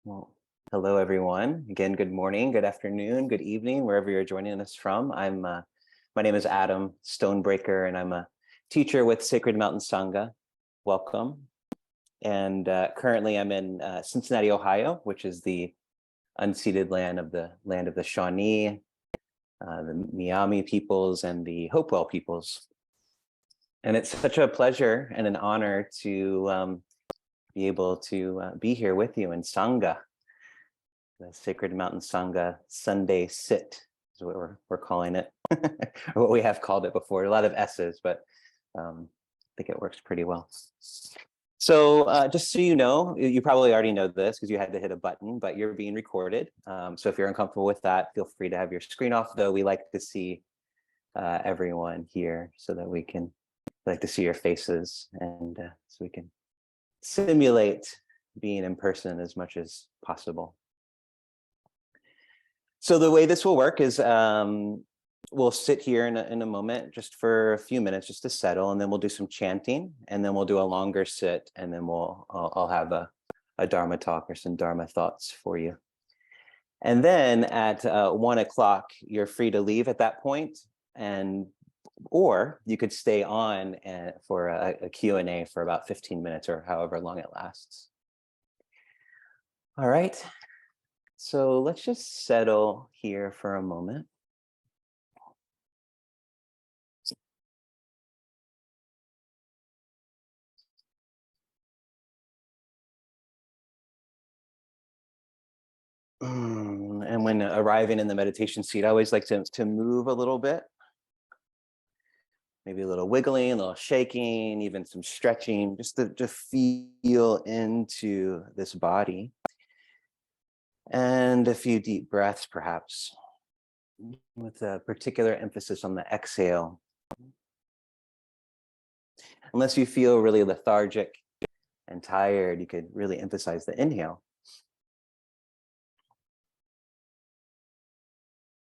Well, hello everyone. Again, good morning, good afternoon, good evening, wherever you're joining us from. My name is Adam Stonebraker, and I'm a teacher with Sacred Mountain Sangha. Welcome. And currently, I'm in Cincinnati, Ohio, which is the unceded land of the Shawnee, the Miami peoples, and the Hopewell peoples. And it's such a pleasure and an honor to be able to be here with you in Sangha. The Sacred Mountain Sangha Sunday Sit is what we're calling it, or what we have called it before. A lot of S's, but I think it works pretty well. So just so you know, you probably already know this because you had to hit a button, but you're being recorded. So if you're uncomfortable with that, feel free to have your screen off, though we like to see everyone here so that we like to see your faces, and so we can simulate being in person as much as possible. So the way this will work is we'll sit here in a moment just for a few minutes just to settle, and then we'll do some chanting, and then we'll do a longer sit, and then I'll have a dharma talk or some dharma thoughts for you. And then at 1 o'clock, you're free to leave at that point, or you could stay on for a Q&A for about 15 minutes or however long it lasts. All right. So let's just settle here for a moment. And when arriving in the meditation seat, I always like to move a little bit. Maybe a little wiggling, a little shaking, even some stretching, just to feel into this body. And a few deep breaths, perhaps, with a particular emphasis on the exhale. Unless you feel really lethargic and tired, you could really emphasize the inhale.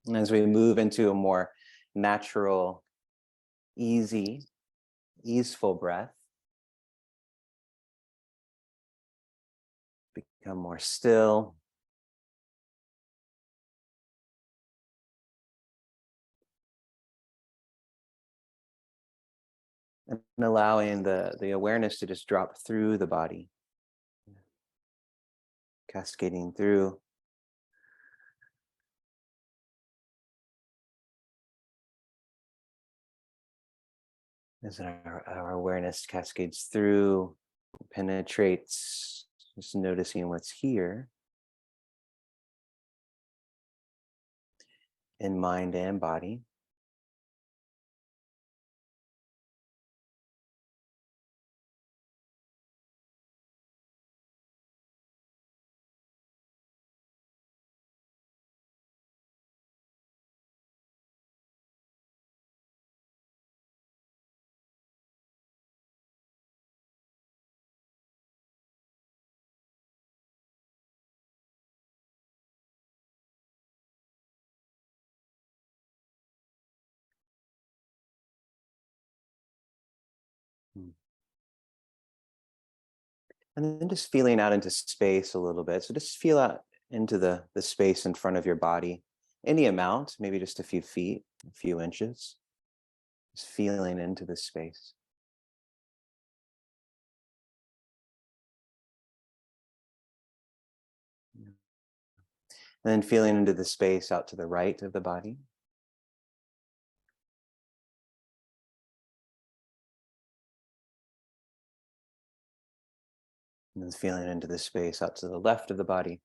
And as we move into a more natural, easeful breath, become more still. And allowing the awareness to just drop through the body, cascading through. As our awareness cascades through, penetrates, just noticing what's here in mind and body. And then just feeling out into space a little bit. So just feel out into the space in front of your body. Any amount, maybe just a few feet, a few inches. Just feeling into the space. And then feeling into the space out to the right of the body. And then feeling into the space out to the left of the body.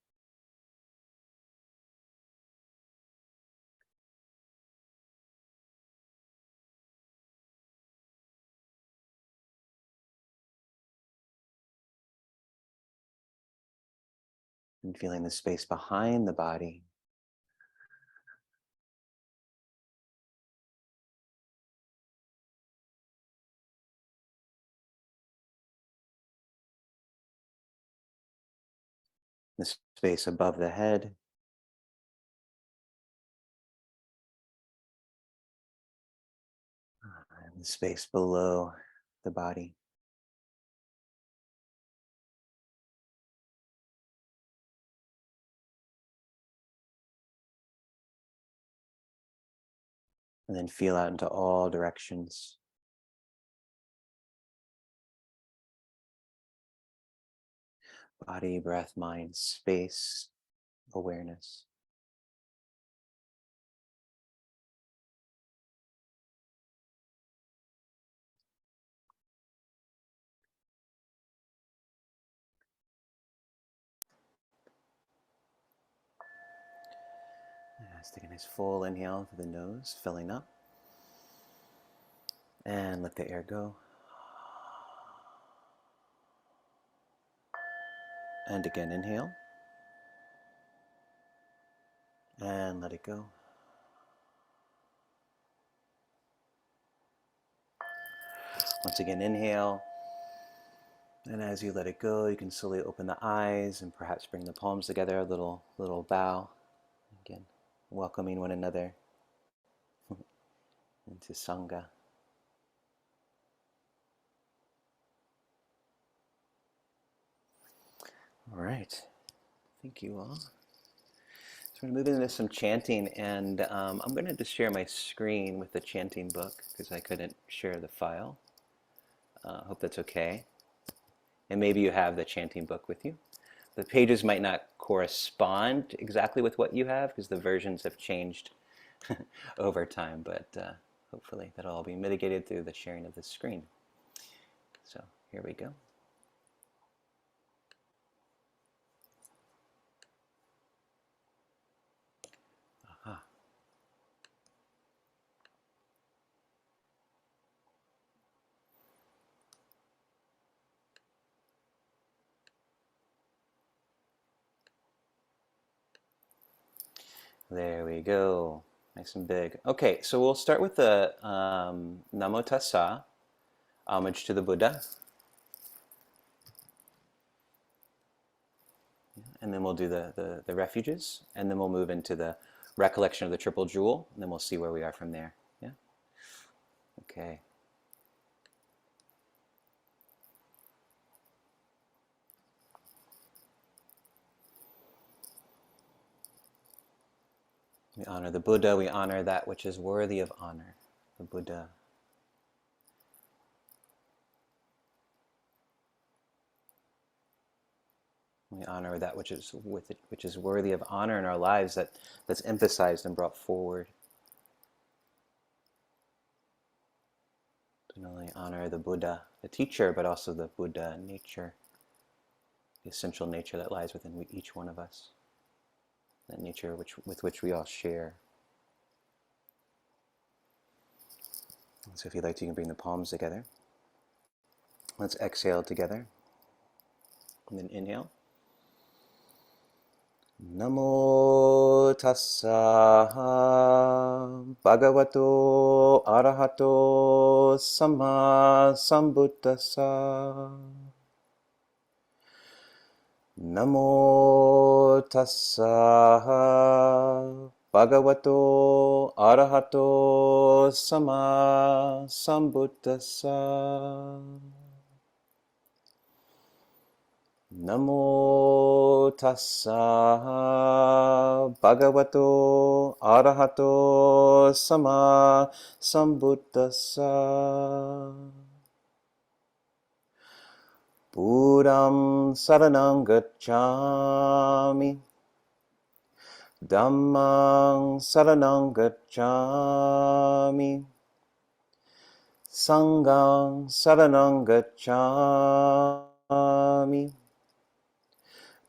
And feeling the space behind the body. The space above the head. And the space below the body. And then feel out into all directions. Body, breath, mind, space, awareness. Let's take a nice full inhale through the nose, filling up. And let the air go. And again, inhale. And let it go. Once again, inhale. And as you let it go, you can slowly open the eyes and perhaps bring the palms together, a little bow. Again, welcoming one another into Sangha. All right. Thank you all. So we're moving into some chanting, and I'm going to just share my screen with the chanting book because I couldn't share the file. Hope that's okay. And maybe you have the chanting book with you. The pages might not correspond exactly with what you have because the versions have changed over time, but hopefully that'll all be mitigated through the sharing of the screen. So here we go. Aha. There we go. Nice and big. Okay, so we'll start with the Namo Tassa, homage to the Buddha. And then we'll do the refuges, and then we'll move into the recollection of the Triple Jewel, and then we'll see where we are from there. Yeah? Okay. We honor the Buddha, we honor that which is worthy of honor, the Buddha. We honor that which is worthy of honor in our lives, that's emphasized and brought forward. To not only honor the Buddha, the teacher, but also the Buddha nature, the essential nature that lies within each one of us, that nature with which we all share. So if you'd like to, you can bring the palms together. Let's exhale together. And then inhale. Namo tassa bhagavato arahato samma sambuddhassa. Namo tassa bhagavato arahato samma sambuddhassa. Namo tassa bhagavato arahato samma sambuddhassa. Buddham saranam gacchami. Dhammang saranam gacchami. Sanghang saranam gacchami.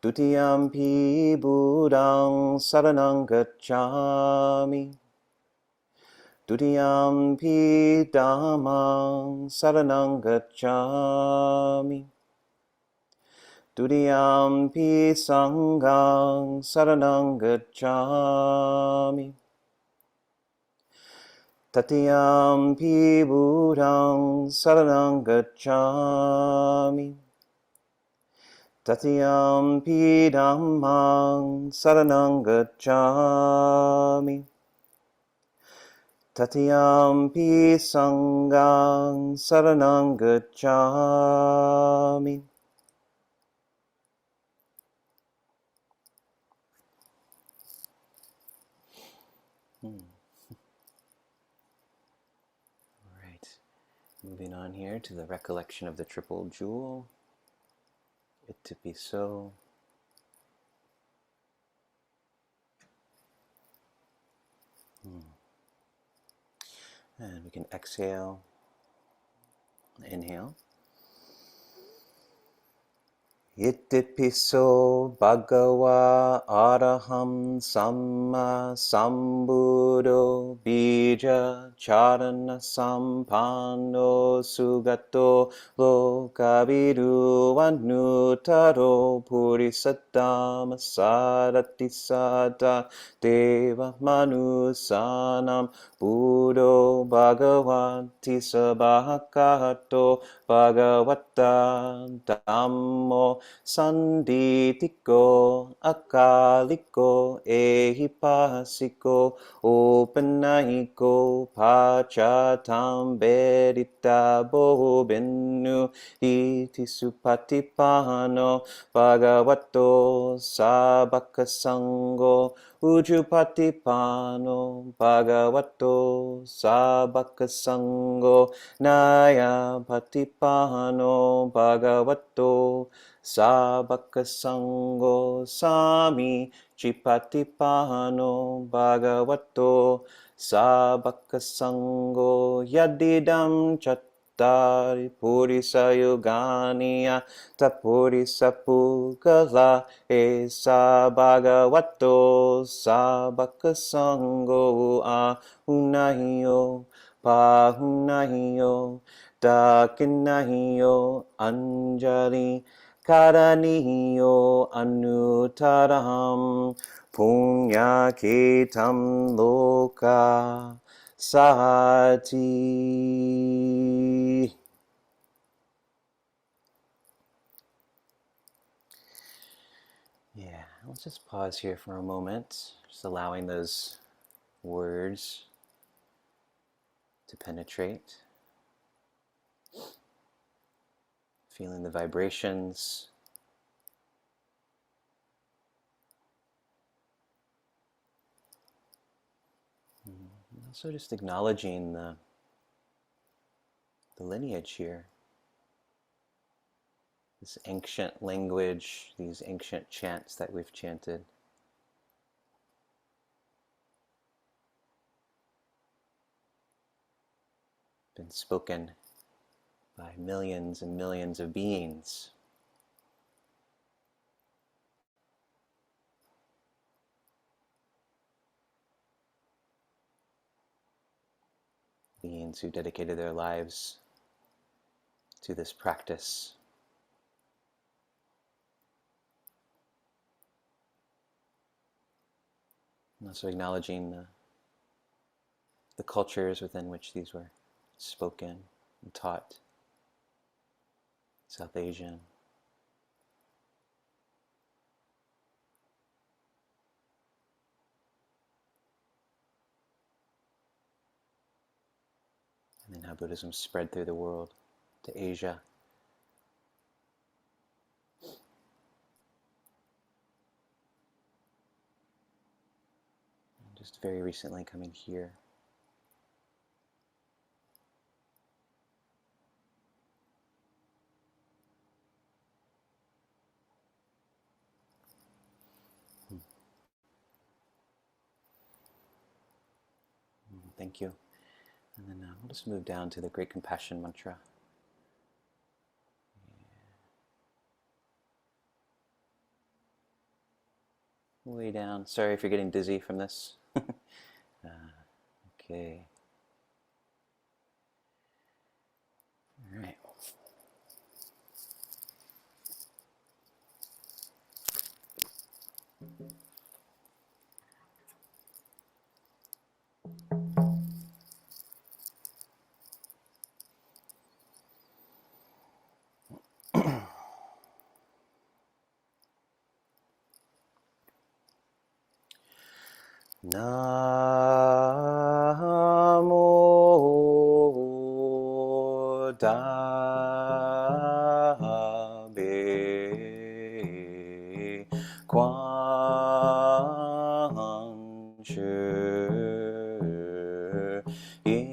Dutiyampi Buddhang saranam gacchami. Dutiyampi Dhammang saranam gacchami. Dutiyampi Sanghang saranam gacchami. Tatiyampi Buddhang saranam gacchami. Tatiyampi Dhammang saranam gacchami. Tatiyampi Sanghang saranam gacchami. Moving on here to the recollection of the triple jewel, Itipiso. And we can exhale, inhale. Itipiso bhagava araham samma sambuddho bija charana sampanno sugato lokavidu anutaro purisattama sarati sada deva manusanam buddho bhagavanti sabhakato bhagavata dhammo Sanditiko, akaliko, ehipasiko, opanahiko, pachatam bedita bohobenu, iti supatipano, bhagavato, sabakasango, ujupatipano, bhagavato, sabakasango, naya patipano, bhagavato, Sabaka Sango Sami Chipatipano Bhagavato Sabaka Sango Yadidam Chattari Purisa Yogania Tapurisa Pugala Esa Bhagavato Sabaka Sango Ahunahiyo Pahunahiyo Dakinahiyo Anjali Karaniyo Anutaraham Punyaketam Loka Sahati. Yeah, let's just pause here for a moment, just allowing those words to penetrate. Feeling the vibrations. Also just acknowledging the lineage here. This ancient language, these ancient chants that we've chanted. Been spoken by millions and millions of beings. Beings who dedicated their lives to this practice. And also acknowledging the cultures within which these were spoken and taught. South Asian. And then how Buddhism spread through the world to Asia. And just very recently coming here. Thank you. And then we'll just move down to the Great Compassion Mantra. Way down. Sorry if you're getting dizzy from this. Okay. All right. Namo Dabe Quan Shu In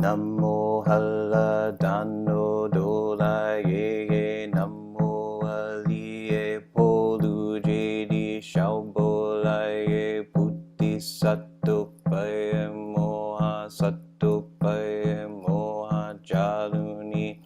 Namo Halla Dano Dola Ye Namo Ali Polu Jedi Shaubola Ye Putti Sattu Paye Moha Sattu Paye Moha Jaluni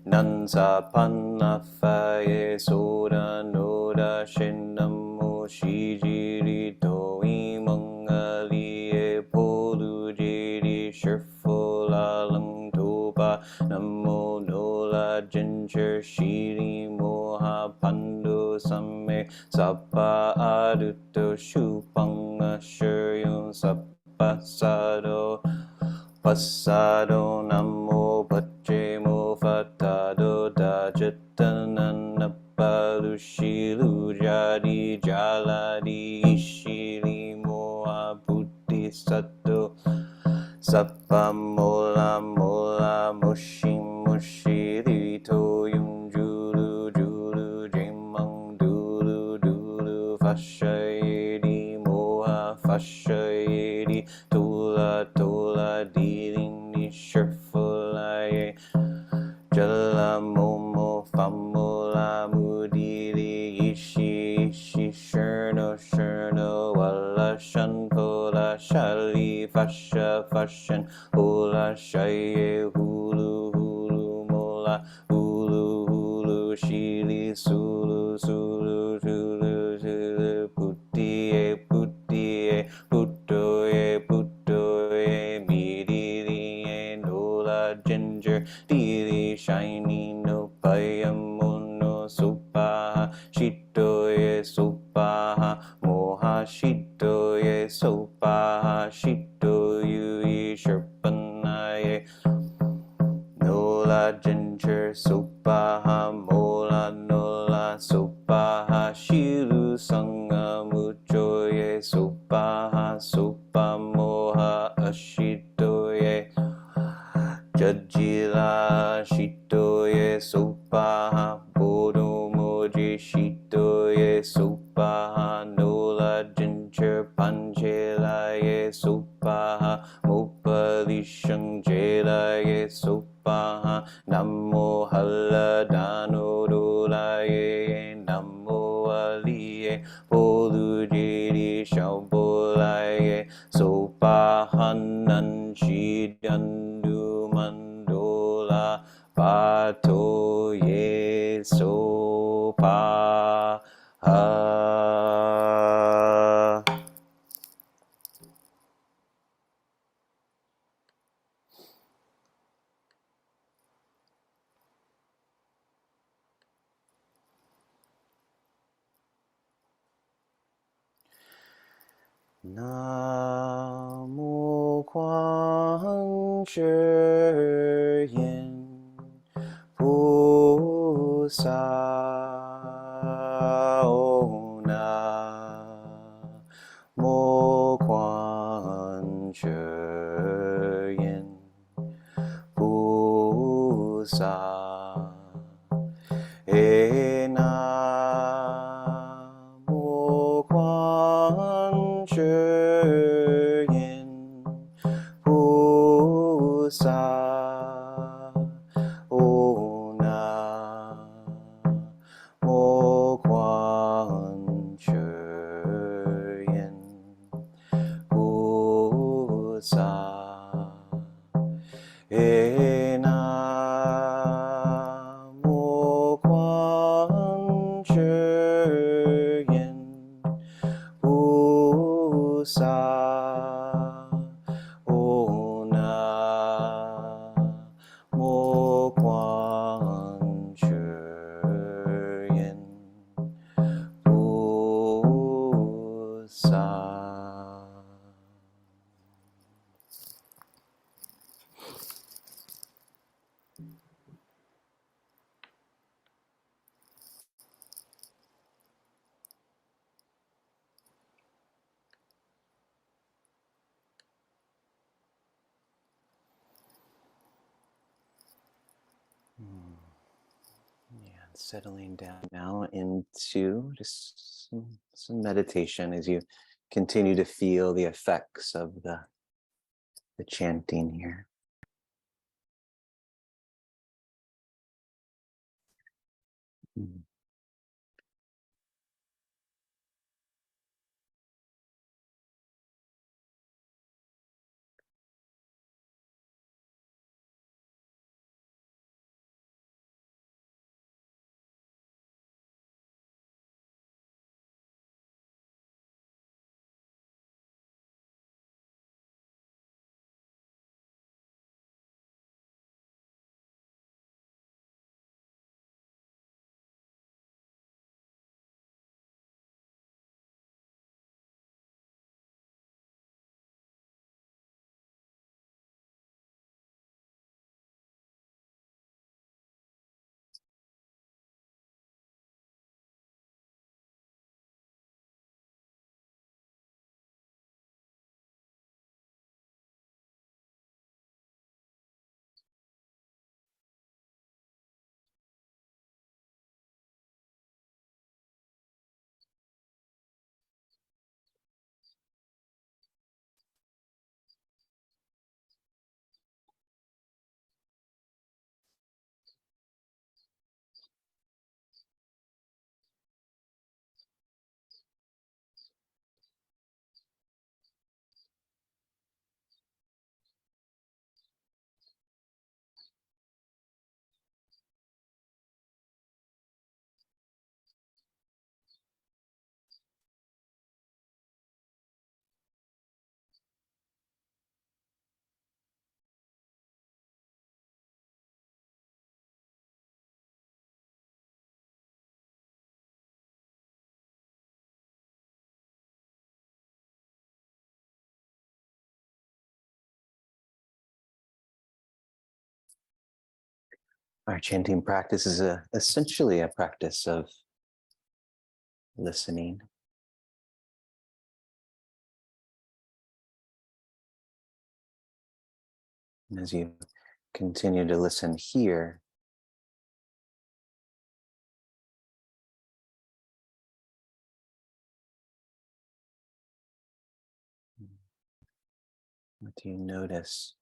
Nansa Panna Faye Soda Noda Shinamo Shijiri Toi Mangali Polu Jiri Shirfula Lang Toba Namo Nola Ginger Shiri Moha Pandu Same Sapa Aduto Shupanga Shuryun Sapa Sado Passado namo pacemo fatado da jatana palushilu jadi jaladi ishili moa buddhi sato Sappa mola mola mushi mushi rito yung julu julu jemang dulu dulu fashayedi moha fashayedi tula tula dealing ni shirfulaye jala momo famula mudili ishi ishi shurno shurno wala shanpola shali fasha fashion hula shaye hulu hulu mola hulu hulu shili sulu sulu sulu sulu putti e putto e midili e nola ginger dili shiny no payamono supaha shito e supaha moha shito e supaha shito yui sherpanaye nola ginger supaha mola nola supaha shiru sangha mucho e supaha supa moha ashito e Jajila shitoye sopaha bodo moji shitoye sopaha nola jincher panchela ye sopaha mopali shangjela ye sopaha namo halla dano dola ye namo aliye polu jedi shaubola ye sopaha nanshi dandu mandola pato ye sopa Namo Quang Shi Yin Pu Sao Na Mo Quang Shi Yin Pu Sa E Na Mo Quang Shi Yin Pu Sa O Na Mo Quang Shi Yin Pu Sa E Na Mo Quang Shi Yin Pu Sa O Na Mo Quang Shi Yin Pu Sa. Yeah, settling down now into just some meditation as you continue to feel the effects of the chanting here. Mhm. Our chanting practice is essentially a practice of listening. And as you continue to listen here, what do you notice?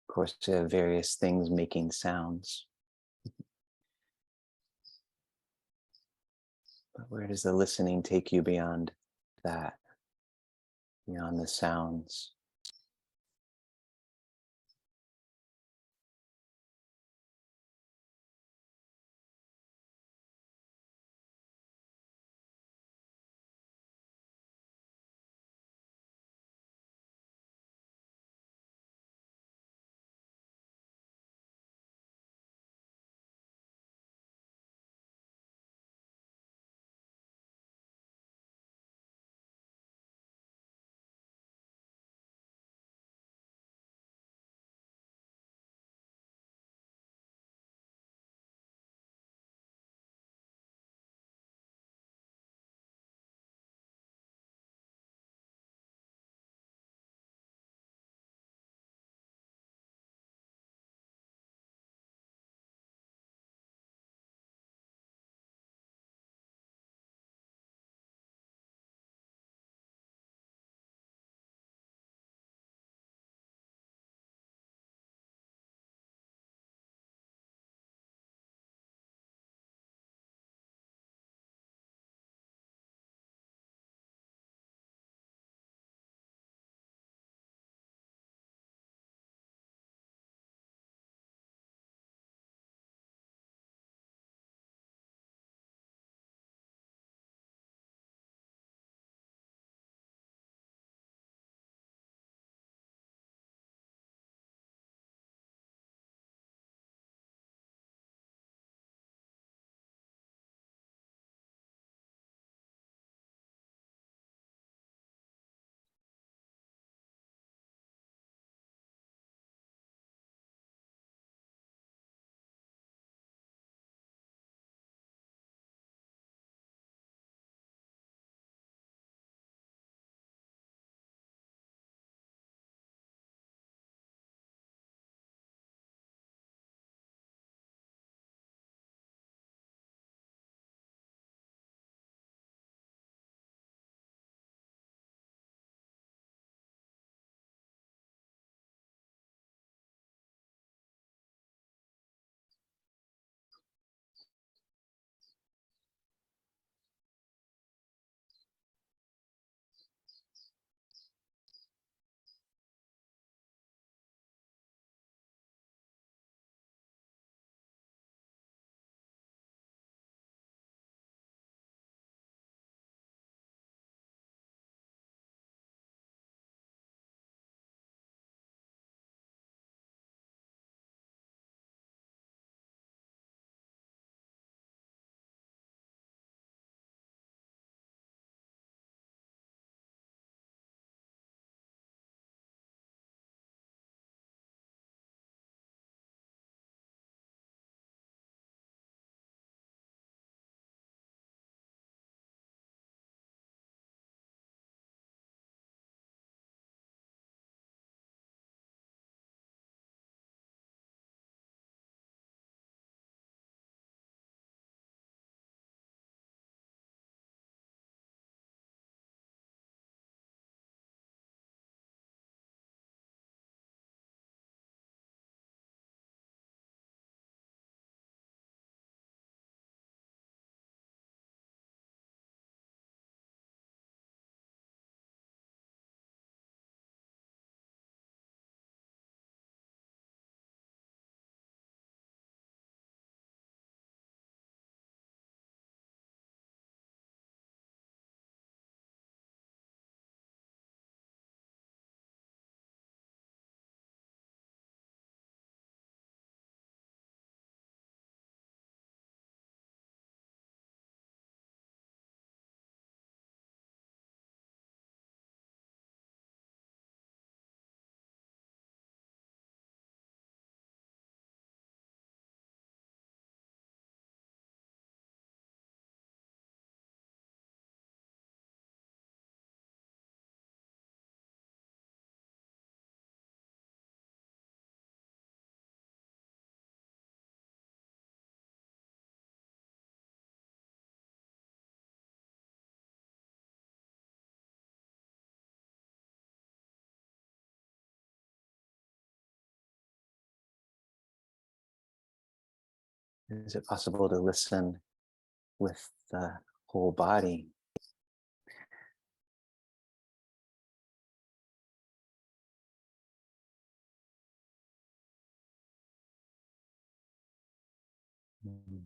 Of course, there are various things making sounds, but where does the listening take you beyond that, beyond the sounds? Is it possible to listen with the whole body? Mm.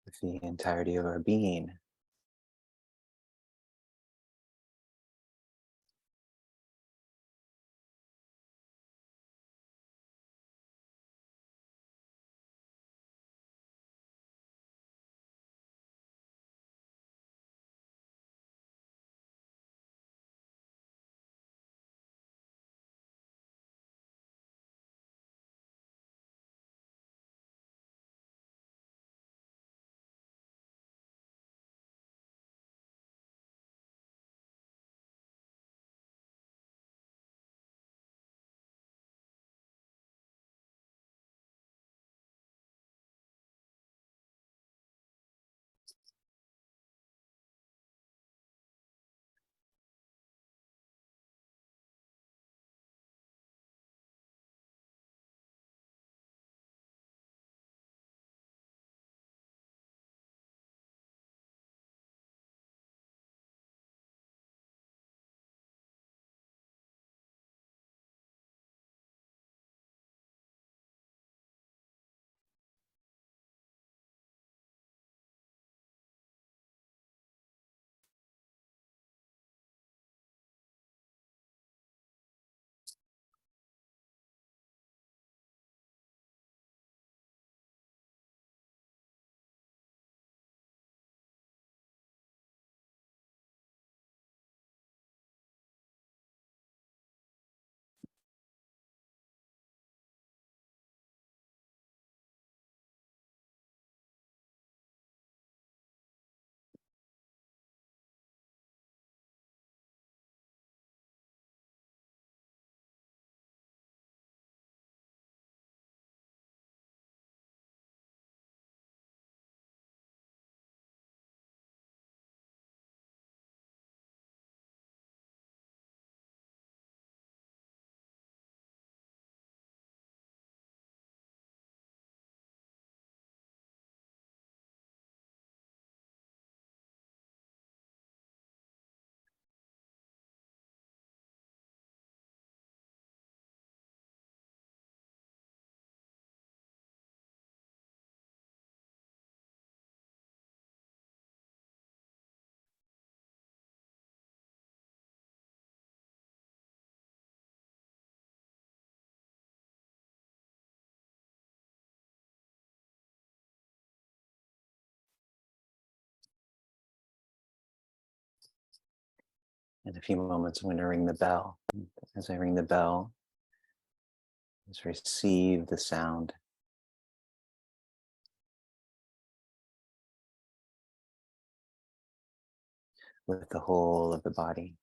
With the entirety of our being. In a few moments, I'm going to ring the bell. As I ring the bell, just receive the sound with the whole of the body.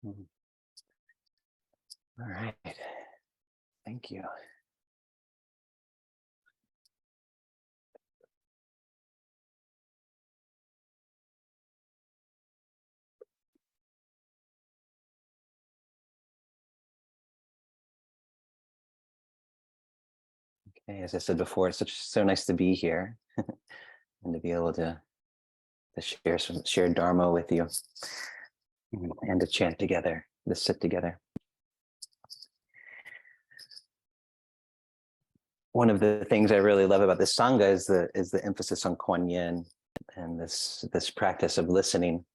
Mhm. All right. Thank you. Okay, as I said before, it's so nice to be here and to be able to to share dharma with you and to chant together, to sit together. One of the things I really love about this Sangha is the emphasis on Kuan Yin and this practice of listening.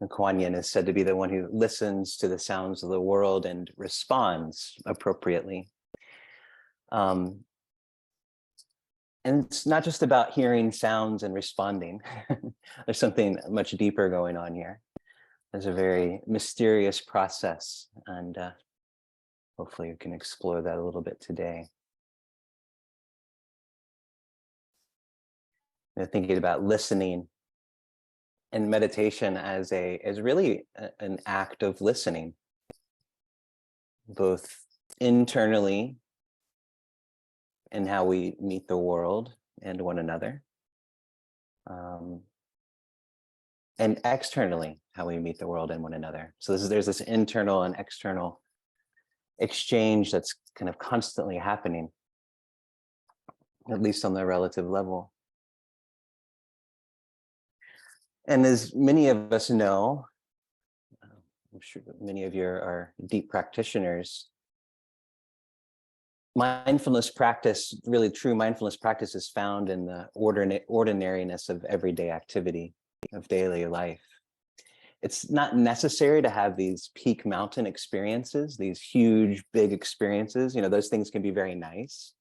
And Kuan Yin is said to be the one who listens to the sounds of the world and responds appropriately. And it's not just about hearing sounds and responding. There's something much deeper going on here. There's a very mysterious process, and hopefully we can explore that a little bit today. Thinking about listening and meditation as really an act of listening, both internally in how we meet the world and one another, and externally how we meet the world and one another. So there's this internal and external exchange that's kind of constantly happening, at least on the relative level. And as many of us know, I'm sure many of you are deep practitioners, mindfulness practice, really true mindfulness practice, is found in the ordinariness of everyday activity, of daily life. It's not necessary to have these peak mountain experiences, these huge, big experiences. Those things can be very nice.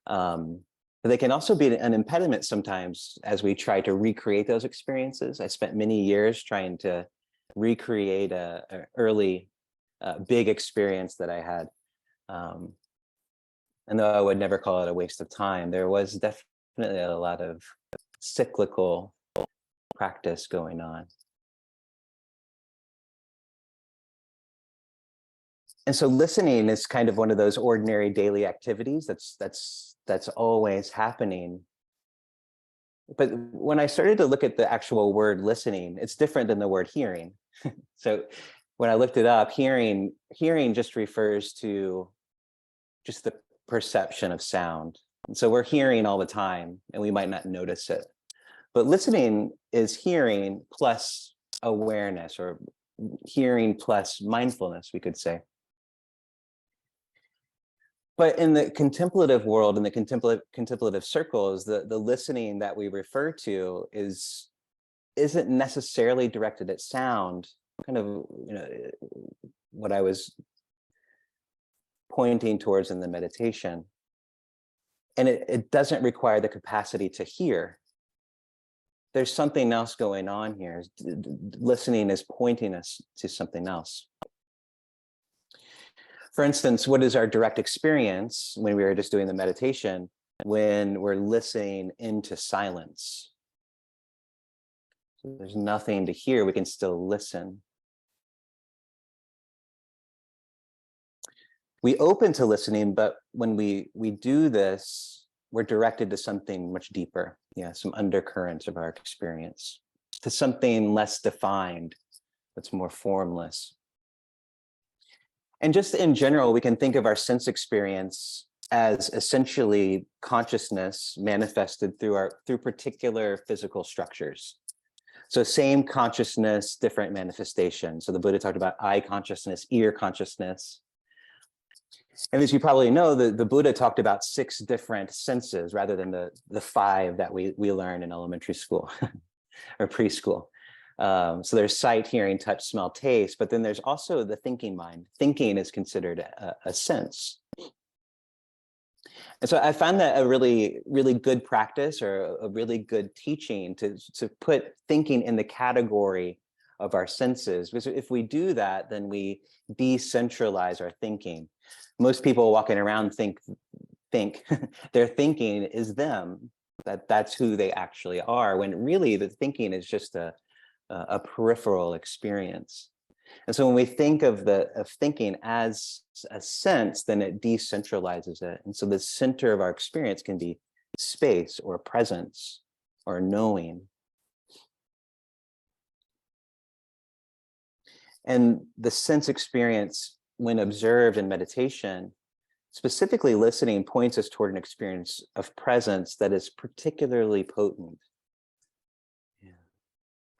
But they can also be an impediment sometimes as we try to recreate those experiences. I spent many years trying to recreate an early big experience that I had. And though I would never call it a waste of time, there was definitely a lot of cyclical practice going on. And so listening is kind of one of those ordinary daily activities that's always happening. But when I started to look at the actual word listening, it's different than the word hearing. So when I looked it up, hearing just refers to just the perception of sound. And so we're hearing all the time and we might not notice it. But listening is hearing plus awareness, or hearing plus mindfulness, we could say. But in the contemplative world, in the contemplative circles, the listening that we refer to isn't necessarily directed at sound. Kind of, what I was pointing towards in the meditation. And it doesn't require the capacity to hear. There's something else going on here. Listening is pointing us to something else. For instance, what is our direct experience when we were just doing the meditation, when we're listening into silence? So there's nothing to hear, we can still listen. We open to listening, but when we do this, we're directed to something much deeper, some undercurrents of our experience, to something less defined, that's more formless. And just in general, we can think of our sense experience as essentially consciousness manifested through particular physical structures. So same consciousness, different manifestations. So the Buddha talked about eye consciousness, ear consciousness. And as you probably know, the Buddha talked about 6 different senses rather than the 5 that we learn in elementary school or preschool. So there's sight, hearing, touch, smell, taste, but then there's also the thinking mind. Thinking is considered a sense. And so I found that a really, really good practice, or a really good teaching, to put thinking in the category of our senses. Because if we do that, then we decentralize our thinking. Most people walking around think their thinking is them, that's who they actually are, when really the thinking is just a peripheral experience. And so when we think of thinking as a sense, then it decentralizes it. And so the center of our experience can be space or presence or knowing. And the sense experience, when observed in meditation, specifically listening, points us toward an experience of presence that is particularly potent.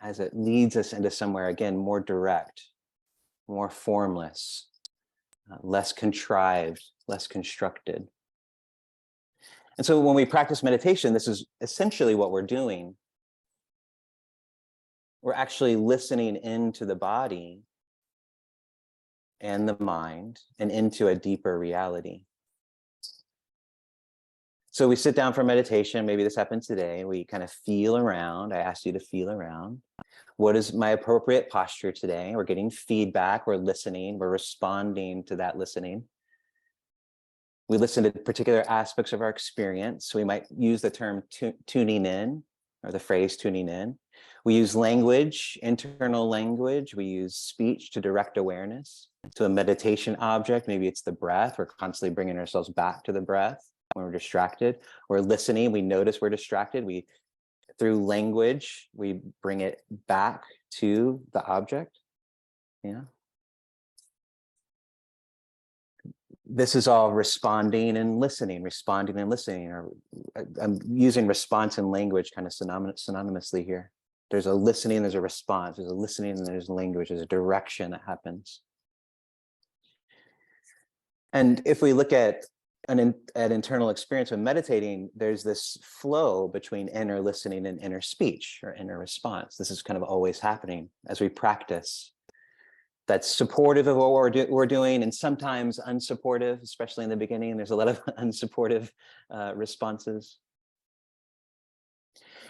as it leads us into somewhere, again, more direct, more formless, less contrived, less constructed. And so when we practice meditation, this is essentially what we're doing. We're actually listening into the body and the mind and into a deeper reality. So we sit down for meditation. Maybe this happened today. We kind of feel around. I asked you to feel around. What is my appropriate posture today? We're getting feedback. We're listening. We're responding to that listening. We listen to particular aspects of our experience. We might use the term tuning in, or the phrase tuning in. We use language, internal language. We use speech to direct awareness to a meditation object. Maybe it's the breath. We're constantly bringing ourselves back to the breath when we're distracted. We're listening. We notice we're distracted. Through language, we bring it back to the object. Yeah. This is all responding and listening, or I'm using response and language kind of synonymously here. There's a listening, there's a response, there's a listening, and there's language, there's a direction that happens. And if we look at internal experience when meditating, there's this flow between inner listening and inner speech or inner response. This is kind of always happening as we practice. That's supportive of what we're doing, and sometimes unsupportive, especially in the beginning. There's a lot of unsupportive responses.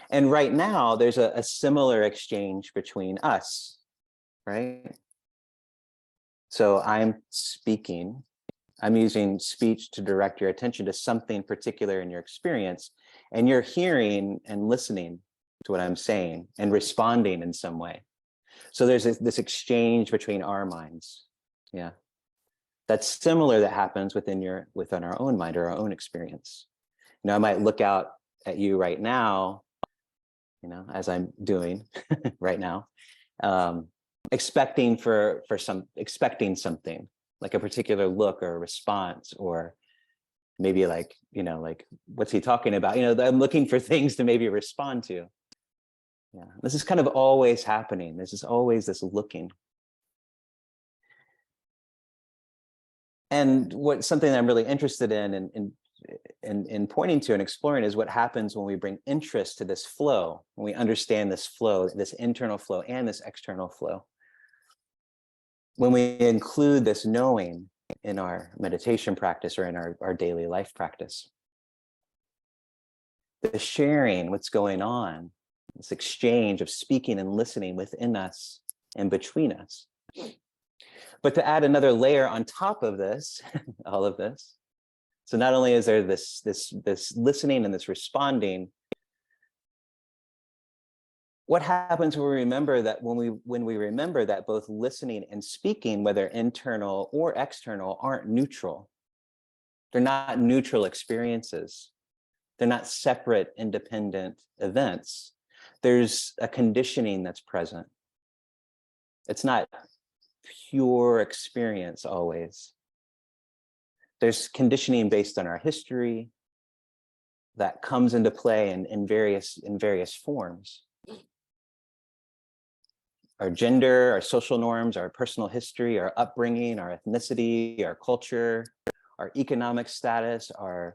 And right now, there's a similar exchange between us, right? So I'm speaking. I'm using speech to direct your attention to something particular in your experience, and you're hearing and listening to what I'm saying and responding in some way. So there's this exchange between our minds. Yeah. That's similar that happens within our own mind or our own experience. You know, I might look out at you right now, you know, as I'm doing right now, expecting something, like a particular look or a response, or maybe like, you know, like, what's he talking about? You know, I'm looking for things to maybe respond to. Yeah, this is kind of always happening. This is always this looking. And something that I'm really interested in pointing to and exploring is what happens when we bring interest to this flow, when we understand this flow, this internal flow and this external flow. When we include this knowing in our meditation practice or in our daily life practice. The sharing what's going on, this exchange of speaking and listening within us and between us. But to add another layer on top of this, all of this, so not only is there this listening and this responding, what happens when we remember that when we remember that both listening and speaking, whether internal or external, aren't neutral. They're not neutral experiences. They're not separate, independent events. There's a conditioning that's present. It's not pure experience always. There's conditioning based on our history that comes into play in various forms. Our gender, our social norms, our personal history, our upbringing, our ethnicity, our culture, our economic status, our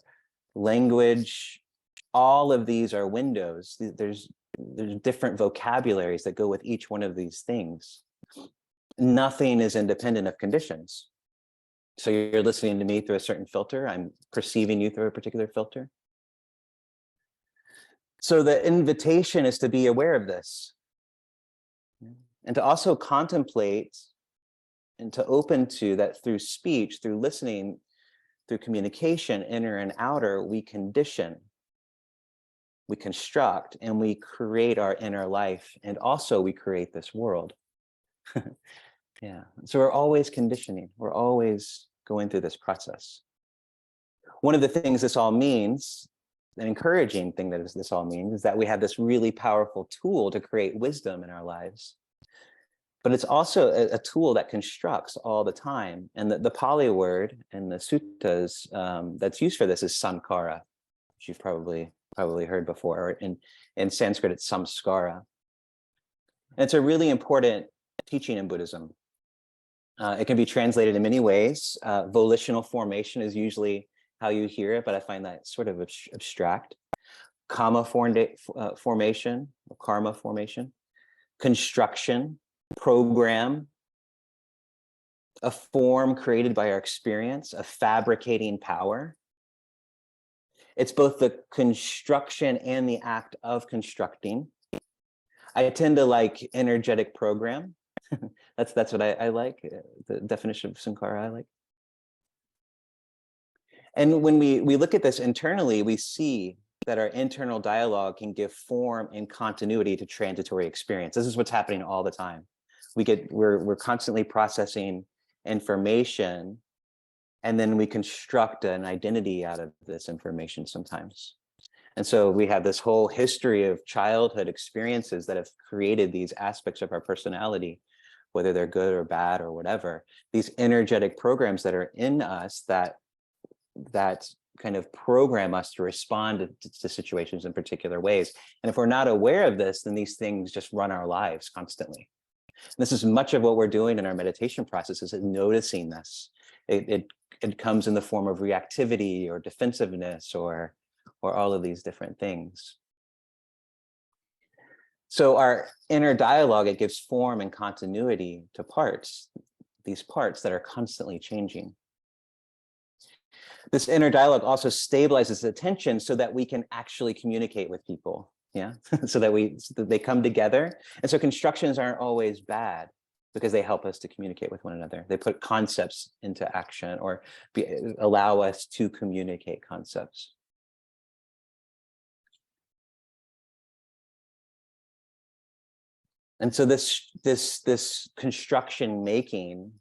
language, all of these are windows. There's different vocabularies that go with each one of these things. Nothing is independent of conditions. So you're listening to me through a certain filter. I'm perceiving you through a particular filter. So the invitation is to be aware of this and to also contemplate and to open to that through speech, through listening, through communication, inner and outer, we condition, we construct, and we create our inner life. And also we create this world. Yeah. So we're always conditioning. We're always going through this process. One of the things this all means, an encouraging thing that this all means, is that we have this really powerful tool to create wisdom in our lives. But it's also a tool that constructs all the time. And the Pali word in the suttas that's used for this is sankhara, which you've probably heard before. Or in Sanskrit, it's samskara. And it's a really important teaching in Buddhism. It can be translated in many ways. Volitional formation is usually how you hear it, but I find that sort of abstract. Formation, karma formation, construction, program, a form created by our experience, a fabricating power. It's both the construction and the act of constructing. I tend to like energetic program. That's what I like. The definition of Sankara I like. And when we look at this internally, we see that our internal dialogue can give form and continuity to transitory experience. This is what's happening all the time. We're constantly processing information, and then we construct an identity out of this information sometimes. And so we have this whole history of childhood experiences that have created these aspects of our personality, whether they're good or bad or whatever, these energetic programs that are in us that kind of program us to respond to situations in particular ways. And if we're not aware of this, then these things just run our lives constantly. And this is much of what we're doing in our meditation process, is noticing this. It comes in the form of reactivity or defensiveness or all of these different things. So our inner dialogue, it gives form and continuity to parts, these parts that are constantly changing. This inner dialogue also stabilizes attention so that we can actually communicate with people, yeah? so that they come together. And so constructions aren't always bad because they help us to communicate with one another. They put concepts into action or allow us to communicate concepts. And so this construction making,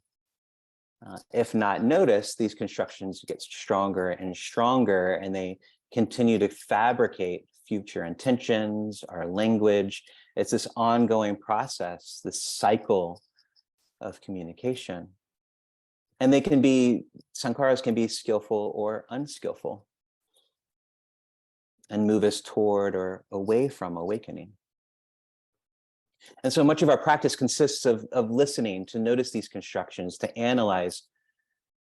if not noticed, these constructions get stronger and stronger, and they continue to fabricate future intentions, our language. It's this ongoing process, this cycle of communication. And sankharas can be skillful or unskillful and move us toward or away from awakening. And so much of our practice consists of listening to notice these constructions, to analyze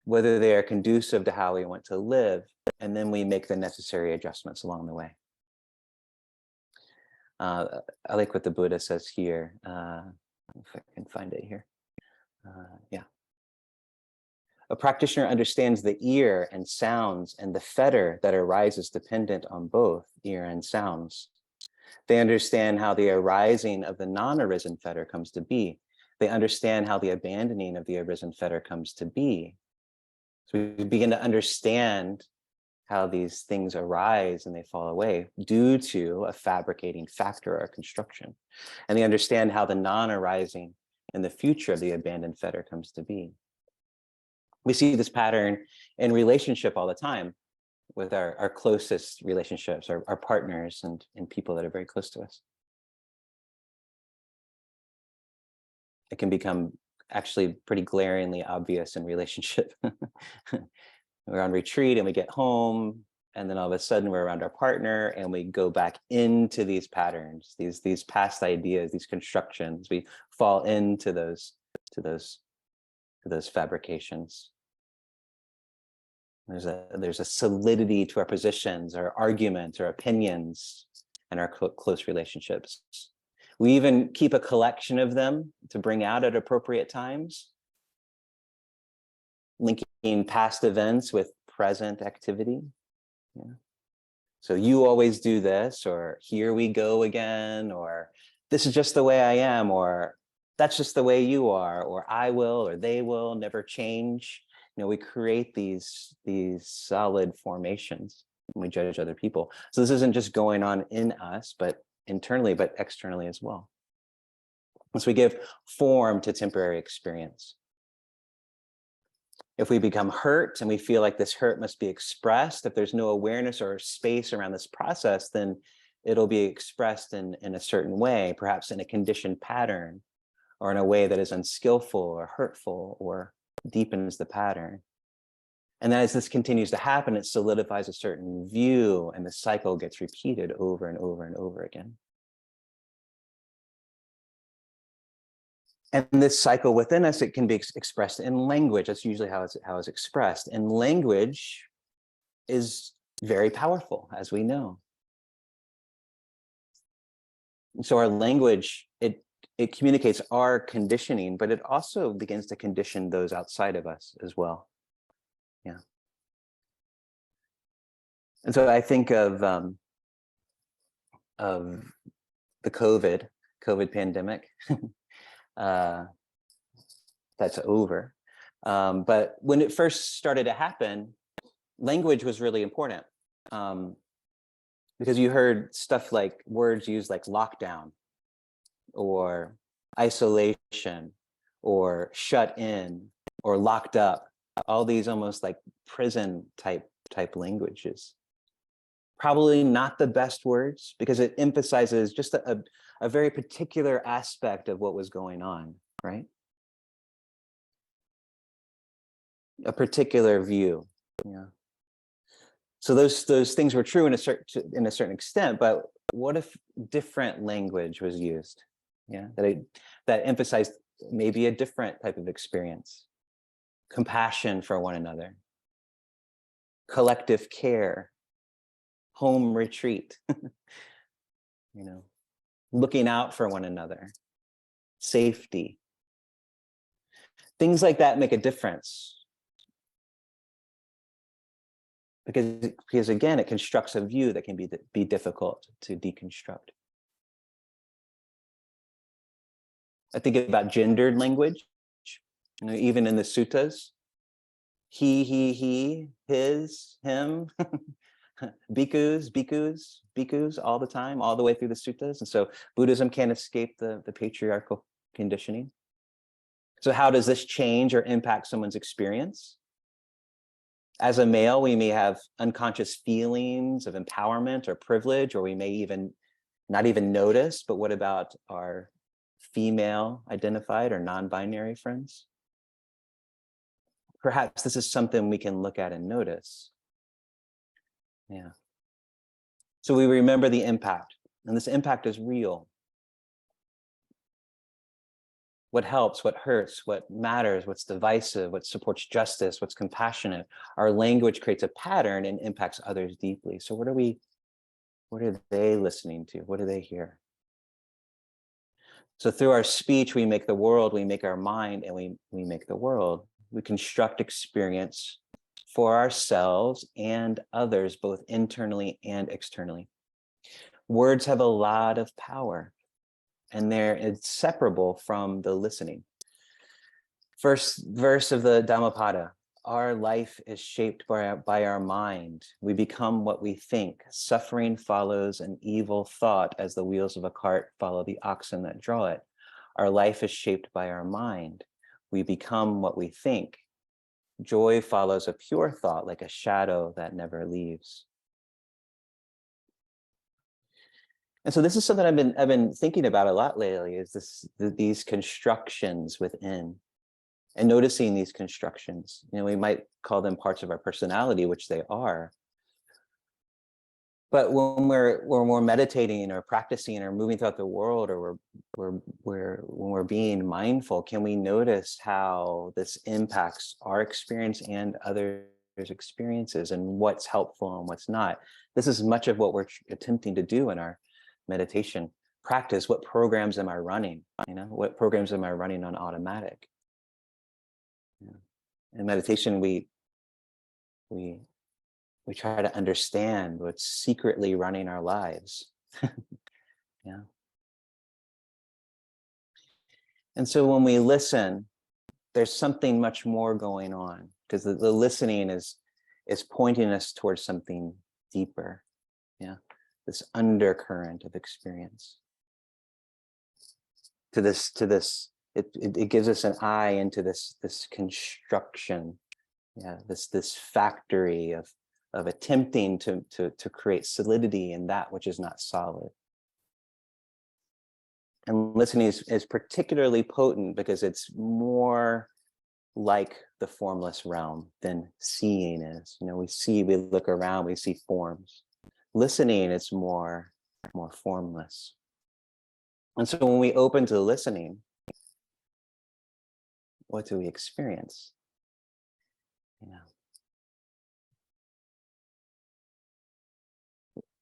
whether they are conducive to how we want to live, and then we make the necessary adjustments along the way. I like what the Buddha says here. If I can find it here. Yeah. A practitioner understands the ear and sounds and the fetter that arises dependent on both ear and sounds. They understand how the arising of the non-arisen fetter comes to be. They understand how the abandoning of the arisen fetter comes to be. So we begin to understand how these things arise and they fall away due to a fabricating factor or construction. And they understand how the non-arising in the future of the abandoned fetter comes to be. We see this pattern in relationship all the time with our closest relationships, our partners and people that are very close to us. It can become actually pretty glaringly obvious in relationship. We're on retreat and we get home, and then all of a sudden we're around our partner and we go back into these patterns, these past ideas, these constructions. We fall into those fabrications. There's a solidity to our positions, our arguments, our opinions, and our close relationships. We even keep a collection of them to bring out at appropriate times, linking past events with present activity. Yeah. So you always do this, or here we go again, or this is just the way I am, or that's just the way you are, or I will, or they will never change. We create these solid formations when we judge other people. So this isn't just going on in us, but internally, but externally as well. So we give form to temporary experience. If we become hurt and we feel like this hurt must be expressed, if there's no awareness or space around this process, then it'll be expressed in a certain way, perhaps in a conditioned pattern, or in a way that is unskillful or hurtful or deepens the pattern. And then as this continues to happen, it solidifies a certain view, and the cycle gets repeated over and over and over again. And this cycle within us, it can be expressed in language. That's usually how it's expressed. And language is very powerful, as we know. And so our language, it communicates our conditioning, but it also begins to condition those outside of us as well. Yeah. And so I think of the COVID pandemic. That's over. But when it first started to happen, language was really important, because you heard stuff like words used like lockdown or isolation or shut in or locked up, all these almost like prison type languages. Probably not the best words, because it emphasizes just a very particular aspect of what was going on, right? A particular view. Yeah. So those things were true in a certain extent, but what if different language was used? Yeah, that emphasized maybe a different type of experience, compassion for one another, collective care, home retreat, looking out for one another, safety. Things like that make a difference. Because again, it constructs a view that can be difficult to deconstruct. I think about gendered language, even in the suttas. He, his, him, bhikkhus, all the time, all the way through the suttas. And so Buddhism can't escape the patriarchal conditioning. So how does this change or impact someone's experience? As a male, we may have unconscious feelings of empowerment or privilege, or we may even not even notice. But what about our female identified or non-binary friends? Perhaps this is something we can look at and notice. Yeah. So we remember the impact, and this impact is real. What helps, what hurts, what matters, what's divisive, what supports justice, what's compassionate. Our language creates a pattern and impacts others deeply. So what are they listening to? What do they hear? So through our speech, we make the world, we make our mind, and we make the world. We construct experience for ourselves and others, both internally and externally. Words have a lot of power, and they're inseparable from the listening. First verse of the Dhammapada: our life is shaped by our mind. We become what we think. Suffering follows an evil thought as the wheels of a cart follow the oxen that draw it. Our life is shaped by our mind. We become what we think. Joy follows a pure thought like a shadow that never leaves. And so this is something I've been thinking about a lot lately, is these constructions within, and noticing these constructions. We might call them parts of our personality, which they are. But when we're meditating or practicing or moving throughout the world, or when we're being mindful, can we notice how this impacts our experience and others' experiences, and what's helpful and what's not? This is much of what we're attempting to do in our meditation practice. What programs am I running? What programs am I running on automatic? In meditation, we try to understand what's secretly running our lives. Yeah. And so when we listen, there's something much more going on, because the listening is pointing us towards something deeper. Yeah. This undercurrent of experience. To this, it gives us an eye into this construction. Yeah, this factory of attempting to create solidity in that which is not solid. And listening is particularly potent because it's more like the formless realm than seeing is. We look around, we see forms. Listening is more formless. And so when we open to listening, what do we experience? Yeah.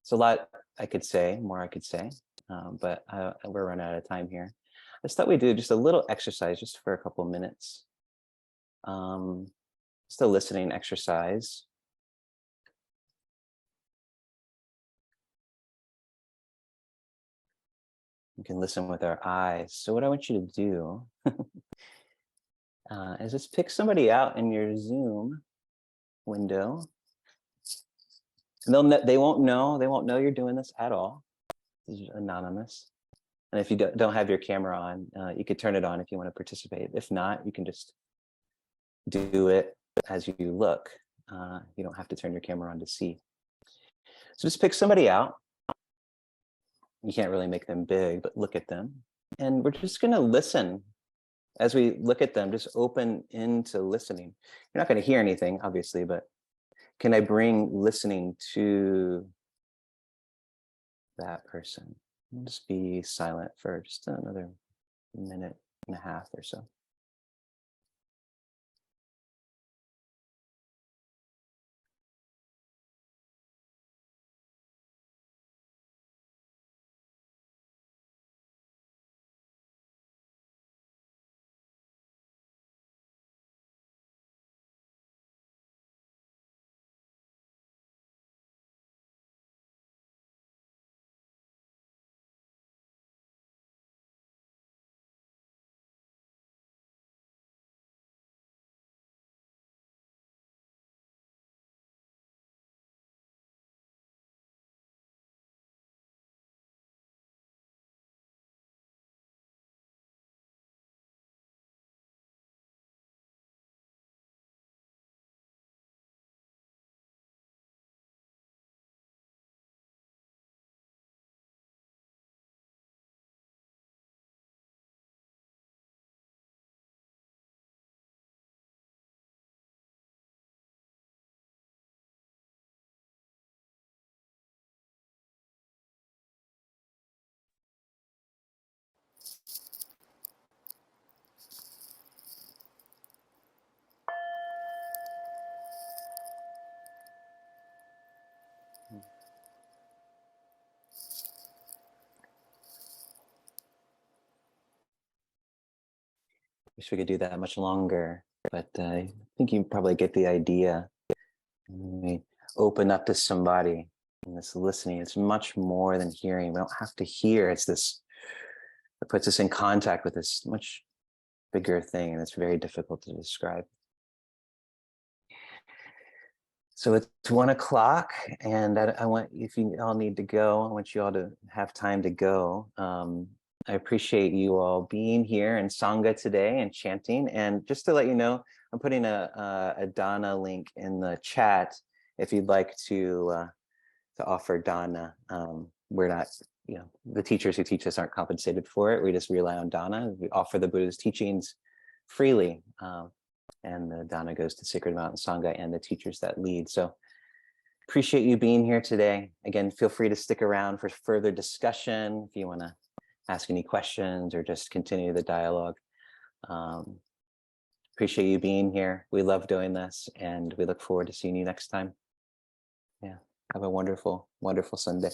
It's a lot I could say, more I could say, but we're running out of time here. I just thought we'd do just a little exercise just for a couple minutes. Just a listening exercise. You can listen with our eyes. So what I want you to do is just pick somebody out in your Zoom window. And they won't know you're doing this at all. This is anonymous. And if you don't have your camera on, you could turn it on if you want to participate. If not, you can just do it as you look. You don't have to turn your camera on to see. So just pick somebody out. You can't really make them big, but look at them. And we're just going to listen. As we look at them, just open into listening. You're not going to hear anything, obviously, but can I bring listening to that person? I'll just be silent for just another minute and a half or so. Wish we could do that much longer, but I think you probably get the idea. When we open up to somebody and this listening, it's much more than hearing. We don't have to hear. It's this, it puts us in contact with this much bigger thing, and it's very difficult to describe. So it's 1:00, and I want, if you all need to go, I want you all to have time to go. I appreciate you all being here in Sangha today and chanting. And just to let you know, I'm putting a Dana link in the chat if you'd like to offer Dana. We're not, the teachers who teach us aren't compensated for it. We just rely on Dana. We offer the Buddha's teachings freely. And the Dana goes to Sacred Mountain Sangha and the teachers that lead. So appreciate you being here today. Again, feel free to stick around for further discussion if you want to ask any questions or just continue the dialogue. Appreciate you being here. We love doing this, and we look forward to seeing you next time. Yeah, have a wonderful, wonderful Sunday.